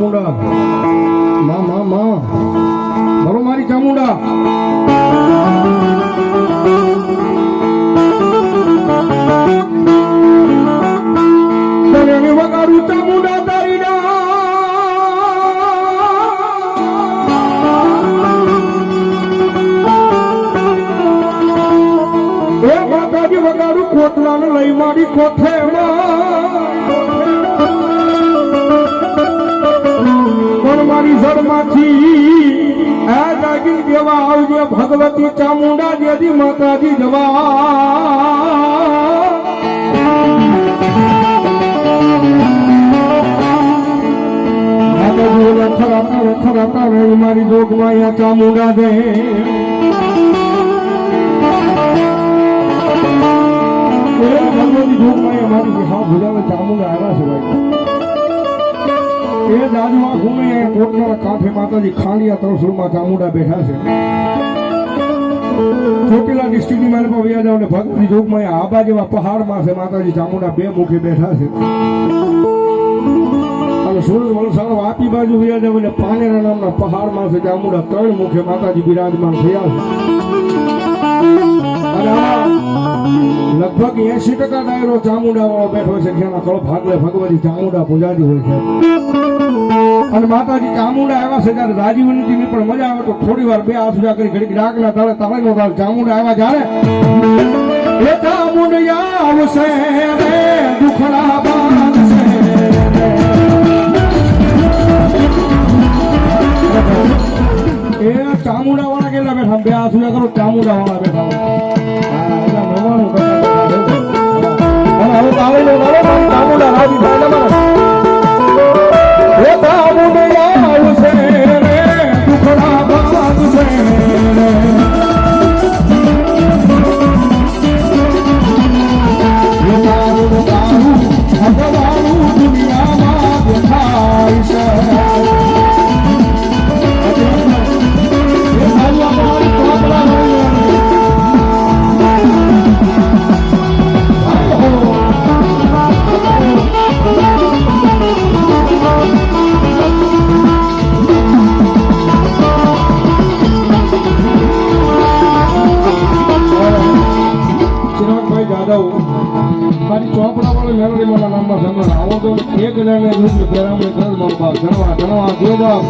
ચામુંડા માં માં માં મારો મારી ચામુંડા તને વગાડું ચામુંડા તારી એ માતાજી વગાડું કોટલાને લઈ મારી કોઠે મારી જળમાંથી આ જાગી દેવા આવજે ભગવતી ચામુંડા દેદી માતાજી જવા રખરાતા રહી મારી જોગમાં અહીંયા ચામુંડા દે ભગવતી જોગમાં મારી હા ભુજાને ચામુંડા આવ્યા છે ભાઈ એ દાદુમાં ઘૂમે કોટના કાંઠે માતાજી ખાંડિયા તરસુરમાં ચામુંડા બેઠા છે ચોટીલા ડિસ્ટ્રિક્ટની મારે પર વ્યાજ આવે ભગવતી જોગમાં આબા જેવા પહાડમાં છે માતાજી ચામુંડા બે મુખે બેઠા છે અને સુરત વલસાડ વાપી બાજુ વ્યાજ આવે પાનેરા નામના પહાડમાં છે ચામુંડા ત્રણ મુખે માતાજી બિરાજમાન થયા છે અને લગભગ 80% ડાયરો ચામુંડા વાળો બેઠો છે જેના કળો ભાગલે ભગવતી ચામુંડા પૂજાતી હોય છે અને માતાજી ચામુંડા આવ્યા છે ત્યારે રાજીવનીની પણ મજા આવે તો થોડી વાર બે આસુજા કરી ઘડી ડાકના તાળે તાળેનો તાળ ચામુંડા આવ્યા જ્યારે એ ચામુંડિયા આવશે રે દુખડા બાંધશે એ ચામુંડા વાળા કેટલા બેઠા બે આસુજા કરો ચામુંડા વાળા બેઠા ચામુંડા રાજી થાય આવશે રે દુખડા બાંધશે ભગવાન દુનિયામાં દેખાય છે મારી ચોપડા વાળો મેલોડી મારા નામમાં જમણ આવો તો એક જણે રૂપિયા પેરામણી કર મારો બાપ જણવા જણવા દે બાપ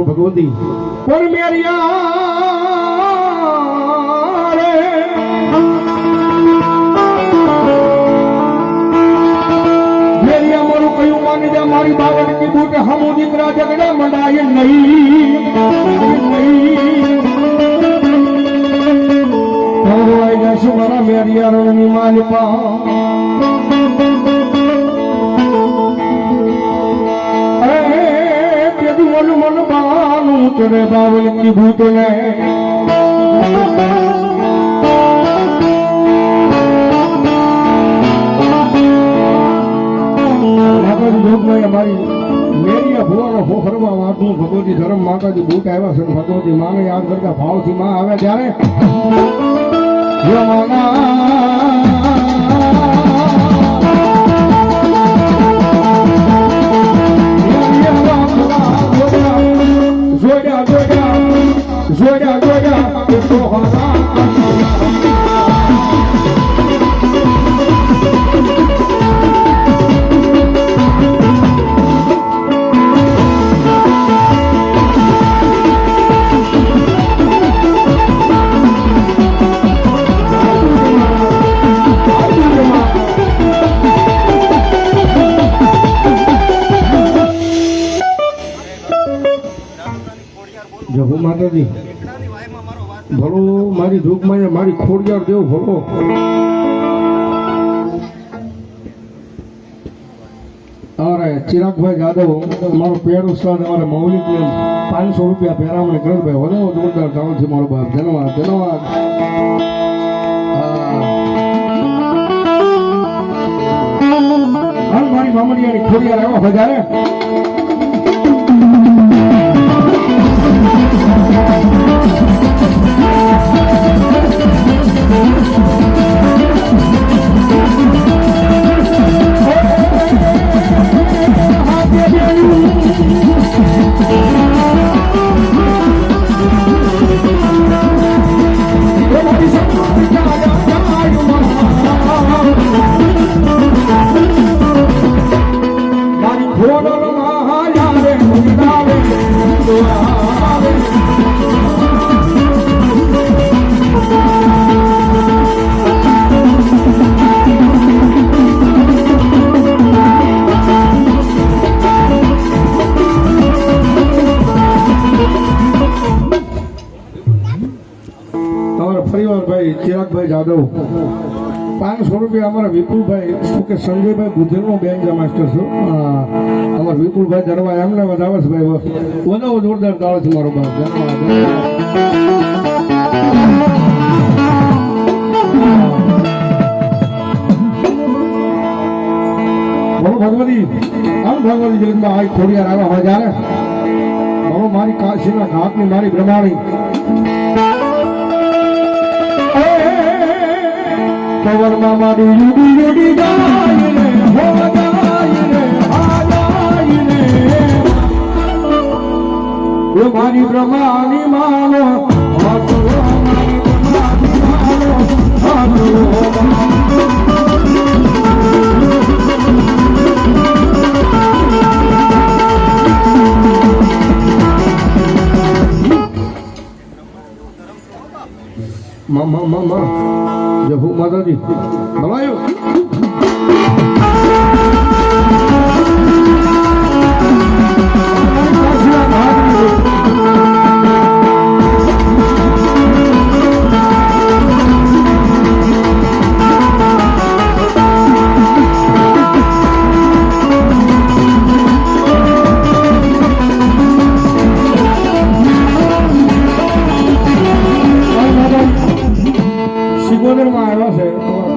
ભગવતી પણ મેરિયા મારું કયું માની જા મારી બાવન કી બૂટ હમુ દીકરા ઝગડા મંડાય નહીં ભગવાઈ જશું મારા મેરિયા રણની માલિપા મન બાનું ચરે બાવલ કી ભૂત ને મારી મેરિયા ભુવાનો ફોફરવા વાતું ભગવતી ધર્મ માતાજી બૂટ આવ્યા છે ભગવતી માને યાદ કરતા ભાવથી માં આવે ત્યારે જોયા માતાજી ભલો મારી ધૂપમાં મારી ખોડિયાર દેવ ભલો અરે ચિરાગભાઈ જાદવ મારો પેડ ઉસ્તાદ અમારે મૌલિક ને 500 રૂપિયા પહેરામણી કરે ભાઈ વધુ જોરદાર ચાવલ છે મારો બાપ ધન્યવાદ ધન્યવાદ મારી મામડિયાની ખોડિયાર આવ્યા વધારે ચિરાગભાઈ જાદવ 500 રૂપિયા અમારા વિપુલભાઈ શું કે સંજયભાઈ ગુજરનો બેન્જા માસ્ટર છું અમારા વિપુલભાઈ દરવા એમને વધાવે છે ભાઈ વધુ જોરદાર તાળ છે મારો બાપ ધન્યવાદ બોલો ભગવતી ભગવતી જગતમાં આ ખોડિયાર આવ્યા હોય જ્યારે બોલો મારી કાશીના ઘાટની મારી બ્રહ્માણી પવનમાં મારી યુડી યુડી જાય રે હો જાય રે આ જાય રે એ મારી બ્રહ્માની માનો હાથો મારી બ્રહ્માની માનો હાથો મામા જહુ માતાજી ભલાયો શિકોદરમાં આવ્યો છે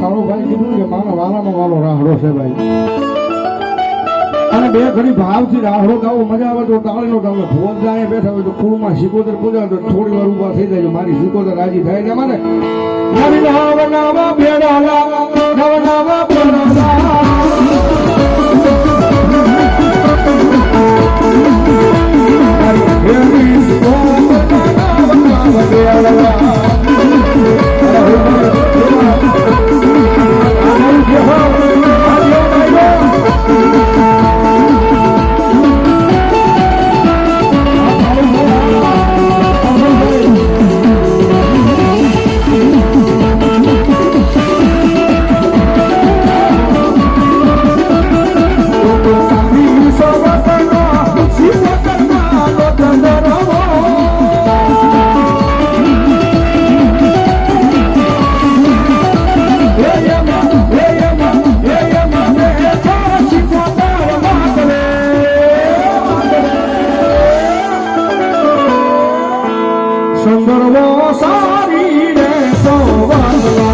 કાળુભાઈ કીધું કે માનો વાલામાં વાલો રાહડો છે ભાઈ અને બે ઘડી ભાવથી રાહડો ગાવો મજા આવે તો તાળીનો તમે ભોજ જાય બેઠા હોય તો કુળમાં શિકોદર પૂજા તો થોડી વાર ઉભા થઈ જાય મારી શિકોદર રાજી થાય છે મારે મારી નવા ભેડા નવા સુંદરવો સારી રે સોવરવો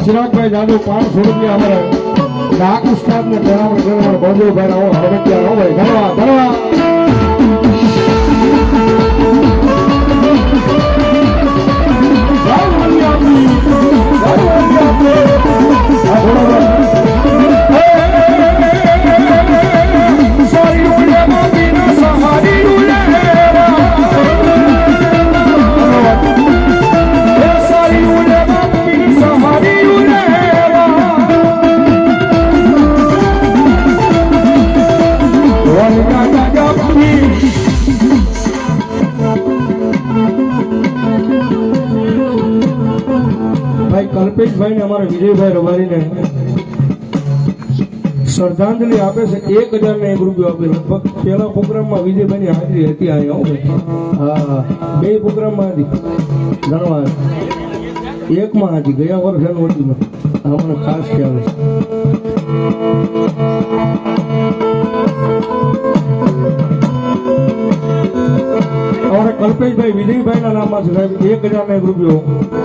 ચિરાગભાઈ જાદવ 500 રૂપિયા અમારે ડાક ઉસ્તાદ ને પહેરામણી કરવા બાજુભાઈ આવો હરવટિયા આવો ભાઈ ધન્યવાદ ધન્યવાદ શિરાજભાઈ ને અમારા વિજયભાઈ રબારીને શ્રદ્ધાંજલિ આપે છે 1001 રૂપિયો આપે. લગભગ પહેલા પ્રોગ્રામમાં વિજયભાઈની હાજરી હતી અહીંયા. હા, બે પ્રોગ્રામમાં હતી ધન્યવાદ. એકમાં હતી, ગયા વર્ષ એનું હતું નથી. આ મને ખાસ ખ્યાલ છે. અમારે કલ્પેશભાઈ વિજયભાઈના નામમાં છે સાહેબ 1001 રૂપિયો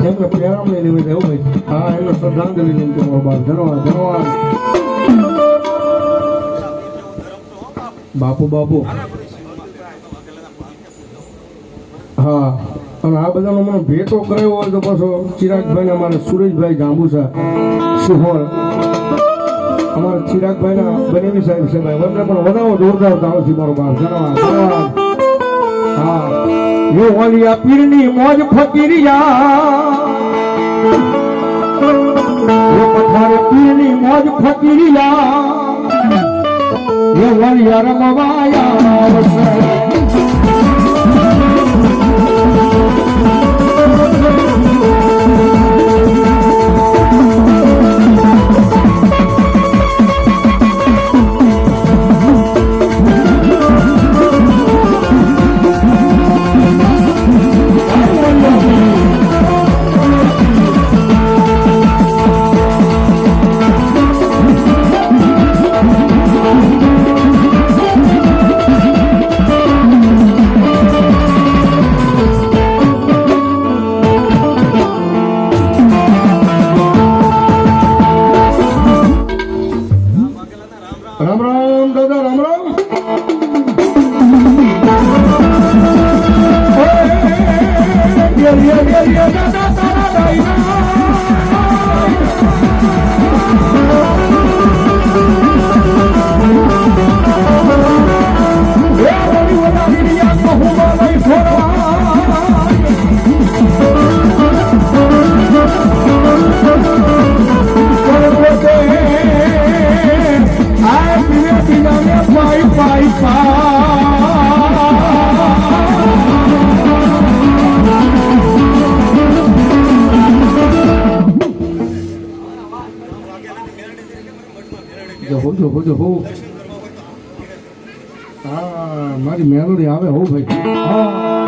એમને પ્રેરામણી નિમિત્તે એવું ભાઈ. હા, એમને શ્રદ્ધાંજલિ નિમિત્તે મારો બાપ. ધન્યવાદ ધન્યવાદ. બાપુ બાપુ. હા, અને આ બધાનો મને ભેટો કરાયો હોય તો પાછો ચિરાગભાઈ અમારે સુરેશભાઈ જાંબુસા સિહોર અમારા ચિરાગભાઈના બનેવી સાહેબ છે ભાઈ. એમને પણ વધાવો જોરદાર તાળથી મારો બાપ. ધન્યવાદ ધન્યવાદ. હા, એ ઓલિયા પીરની મોજ ફકીરિયા, એ પથારે પીરની મોજ ફકીરિયા, એ વલિયા રમવાયા આવશે. રામ રામ દાદા, રામ રામ. હા, મારી મેલોડી આવે હો ભાઈ. હા.